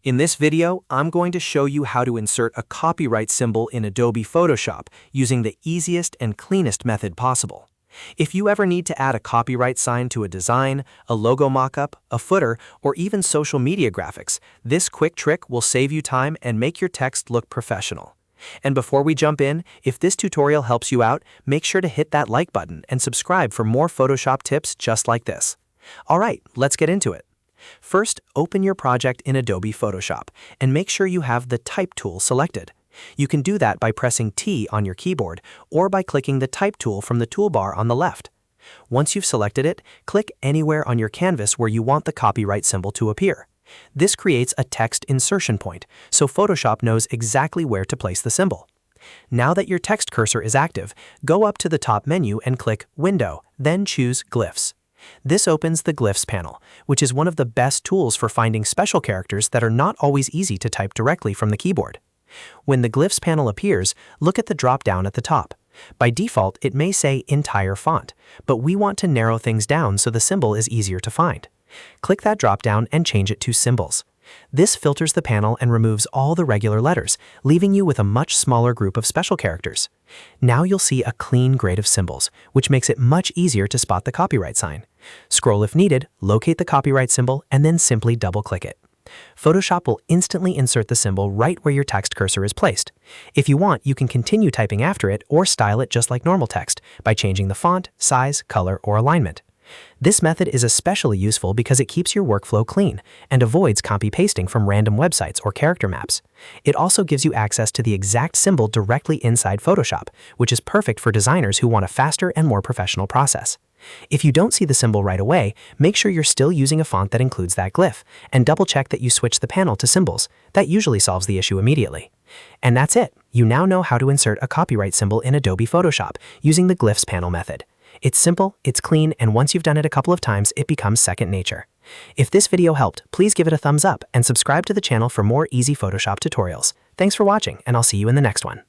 In this video, I'm going to show you how to insert a copyright symbol in Adobe Photoshop using the easiest and cleanest method possible. If you ever need to add a copyright sign to a design, a logo mockup, a footer, or even social media graphics, this quick trick will save you time and make your text look professional. And before we jump in, if this tutorial helps you out, make sure to hit that like button and subscribe for more Photoshop tips just like this. All right, let's get into it. First, open your project in Adobe Photoshop and make sure you have the Type tool selected. You can do that by pressing T on your keyboard or by clicking the Type tool from the toolbar on the left. Once you've selected it, click anywhere on your canvas where you want the copyright symbol to appear. This creates a text insertion point, so Photoshop knows exactly where to place the symbol. Now that your text cursor is active, go up to the top menu and click Window, then choose Glyphs. This opens the Glyphs panel, which is one of the best tools for finding special characters that are not always easy to type directly from the keyboard. When the Glyphs panel appears, look at the drop-down at the top. By default, it may say Entire Font, but we want to narrow things down so the symbol is easier to find. Click that drop-down and change it to Symbols. This filters the panel and removes all the regular letters, leaving you with a much smaller group of special characters. Now you'll see a clean grid of symbols, which makes it much easier to spot the copyright sign. Scroll if needed, locate the copyright symbol, and then simply double-click it. Photoshop will instantly insert the symbol right where your text cursor is placed. If you want, you can continue typing after it or style it just like normal text by changing the font, size, color, or alignment. This method is especially useful because it keeps your workflow clean and avoids copy-pasting from random websites or character maps. It also gives you access to the exact symbol directly inside Photoshop, which is perfect for designers who want a faster and more professional process. If you don't see the symbol right away, make sure you're still using a font that includes that glyph, and double-check that you switch the panel to Symbols. That usually solves the issue immediately. And that's it. You now know how to insert a copyright symbol in Adobe Photoshop using the Glyphs panel method. It's simple, it's clean, and once you've done it a couple of times, it becomes second nature. If this video helped, please give it a thumbs up and subscribe to the channel for more easy Photoshop tutorials. Thanks for watching, and I'll see you in the next one.